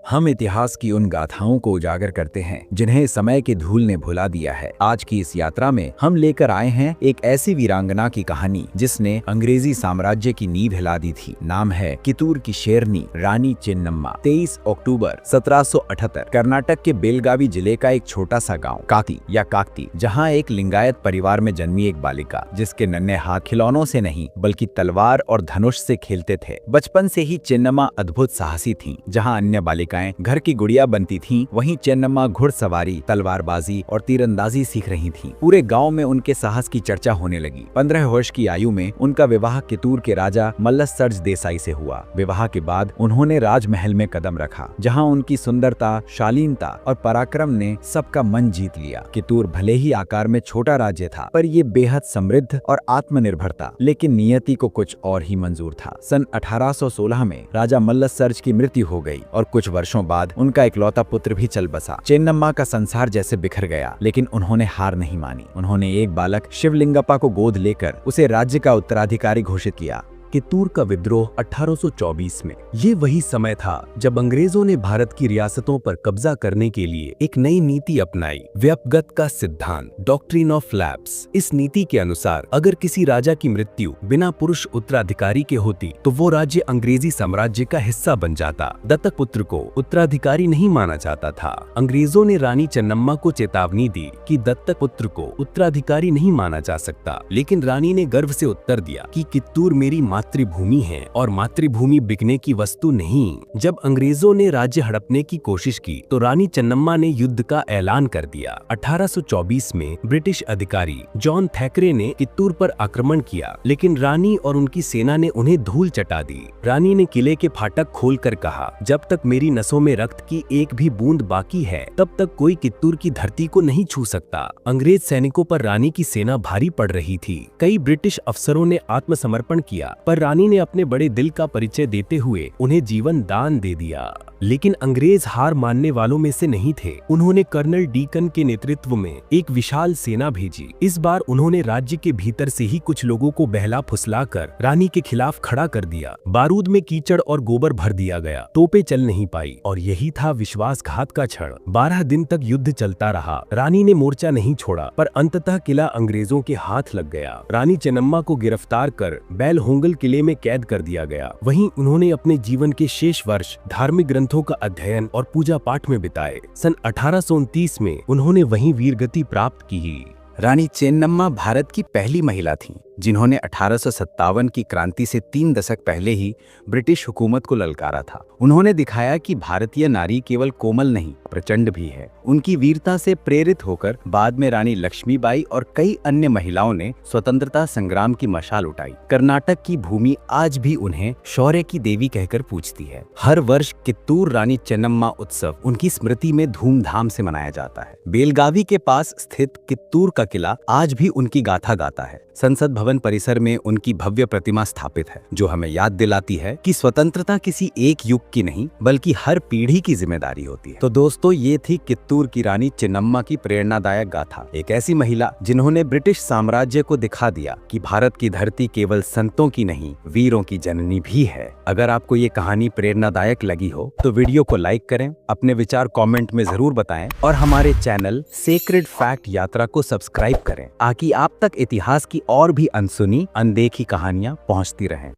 हम इतिहास की उन गाथाओं को उजागर करते हैं जिन्हें समय के धूल ने भुला दिया है। आज की इस यात्रा में हम लेकर आए हैं एक ऐसी वीरांगना की कहानी जिसने अंग्रेजी साम्राज्य की नींव हिला दी थी। नाम है कित्तूर की शेरनी रानी चेन्नम्मा। 23 अक्टूबर 1778 कर्नाटक के बेलगावी जिले का एक छोटा सा गाँव काकती या काकती, जहाँ एक लिंगायत परिवार में जन्मी एक बालिका जिसके नन्हे हाथ खिलौनों से नहीं बल्कि तलवार और धनुष से खेलते थे। बचपन से ही चेन्नम्मा अद्भुत साहसी थी। जहाँ अन्य बालिकाएं घर की गुड़िया बनती थीं, वहीं चेन्नम्मा घुड़सवारी, तलवारबाजी और तीरंदाजी सीख रही थीं। पूरे गांव में उनके साहस की चर्चा होने लगी। 15 वर्ष की आयु में उनका विवाह कित्तूर के राजा मल्लसर्ज देसाई से हुआ। विवाह के बाद उन्होंने राजमहल में कदम रखा, जहां उनकी सुंदरता, शालीनता और पराक्रम ने सबका मन जीत लिया। कित्तूर भले ही आकार में छोटा राज्य था, पर ये बेहद समृद्ध और आत्मनिर्भर था। लेकिन नियति को कुछ और ही मंजूर था। सन 1816 में राजा मल्लसर्ज की मृत्यु हो गई और कुछ वर्षों बाद उनका इकलौता पुत्र भी चल बसा। चेन्नम्मा का संसार जैसे बिखर गया, लेकिन उन्होंने हार नहीं मानी। उन्होंने एक बालक शिवलिंगप्पा को गोद लेकर उसे राज्य का उत्तराधिकारी घोषित किया। कित्तूर का विद्रोह 1824 में। ये वही समय था जब अंग्रेजों ने भारत की रियासतों पर कब्जा करने के लिए एक नई नीति अपनाई, व्यपगत का सिद्धांत, डॉक्ट्रिन ऑफ लैप्स। इस नीति के अनुसार अगर किसी राजा की मृत्यु बिना पुरुष उत्तराधिकारी के होती तो वो राज्य अंग्रेजी साम्राज्य का हिस्सा बन जाता। दत्तक पुत्र को उत्तराधिकारी नहीं माना जाता था। अंग्रेजों ने रानी चेन्नम्मा को चेतावनी दी कि दत्तक पुत्र को उत्तराधिकारी नहीं माना जा सकता, लेकिन रानी ने गर्व से उत्तर दिया कि कित्तूर मेरी मातृभूमि है और मातृभूमि बिकने की वस्तु नहीं। जब अंग्रेजों ने राज्य हड़पने की कोशिश की तो रानी चेन्नम्मा ने युद्ध का ऐलान कर दिया। 1824 में ब्रिटिश अधिकारी जॉन थैकरे ने कित्तूर पर आक्रमण किया, लेकिन रानी और उनकी सेना ने उन्हें धूल चटा दी। रानी ने किले के फाटक खोलकर कहा, जब तक मेरी नसों में रक्त की एक भी बूंद बाकी है तब तक कोई कित्तूर की धरती को नहीं छू सकता। अंग्रेज सैनिकों पर रानी की सेना भारी पड़ रही थी। कई ब्रिटिश अफसरों ने आत्मसमर्पण किया, पर रानी ने अपने बड़े दिल का परिचय देते हुए उन्हें जीवन दान दे दिया। लेकिन अंग्रेज हार मानने वालों में से नहीं थे। उन्होंने कर्नल डीकन के नेतृत्व में एक विशाल सेना भेजी। इस बार उन्होंने राज्य के भीतर से ही कुछ लोगों को बहला फुसलाकर रानी के खिलाफ खड़ा कर दिया। बारूद में कीचड़ और गोबर भर दिया गया, तोपें चल नहीं पाई, और यही था विश्वासघात का क्षण। 12 दिन तक युद्ध चलता रहा। रानी ने मोर्चा नहीं छोड़ा, पर अंततः किला अंग्रेजों के हाथ लग गया। रानी चेन्नम्मा को गिरफ्तार कर बैलहोंगल किले में कैद कर दिया गया। वहीं उन्होंने अपने जीवन के शेष वर्ष धार्मिक ग्रंथों का अध्ययन और पूजा पाठ में बिताए। सन 1829 में उन्होंने वहीं वीरगति प्राप्त की। रानी चेन्नम्मा भारत की पहली महिला थीं जिन्होंने 1857 की क्रांति से 3 दशक पहले ही ब्रिटिश हुकूमत को ललकारा था। उन्होंने दिखाया कि भारतीय नारी केवल कोमल नहीं, प्रचंड भी है। उनकी वीरता से प्रेरित होकर बाद में रानी लक्ष्मीबाई और कई अन्य महिलाओं ने स्वतंत्रता संग्राम की मशाल उठाई। कर्नाटक की भूमि आज भी उन्हें शौर्य की देवी कहकर पूजती है। हर वर्ष कित्तूर रानी चेन्नम्मा उत्सव उनकी स्मृति में धूमधाम से मनाया जाता है। बेलगावी के पास स्थित कित्तूर का किला आज भी उनकी गाथा गाता है। संसद भवन परिसर में उनकी भव्य प्रतिमा स्थापित है, जो हमें याद दिलाती है कि स्वतंत्रता किसी एक युग की नहीं बल्कि हर पीढ़ी की जिम्मेदारी होती है। तो दोस्तों, ये थी कित्तूर की रानी चेन्नम्मा की प्रेरणादायक गाथा। एक ऐसी महिला जिन्होंने ब्रिटिश साम्राज्य को दिखा दिया कि भारत की धरती केवल संतों की नहीं, वीरों की जननी भी है। अगर आपको ये कहानी प्रेरणादायक लगी हो तो वीडियो को लाइक करें, अपने विचार कमेंट में जरूर बताएं और हमारे चैनल सेक्रेड फैक्ट यात्रा को सब्सक्राइब करें ताकि आप तक इतिहास की और भी अनसुनी, अनदेखी कहानियां पहुंचती रहें।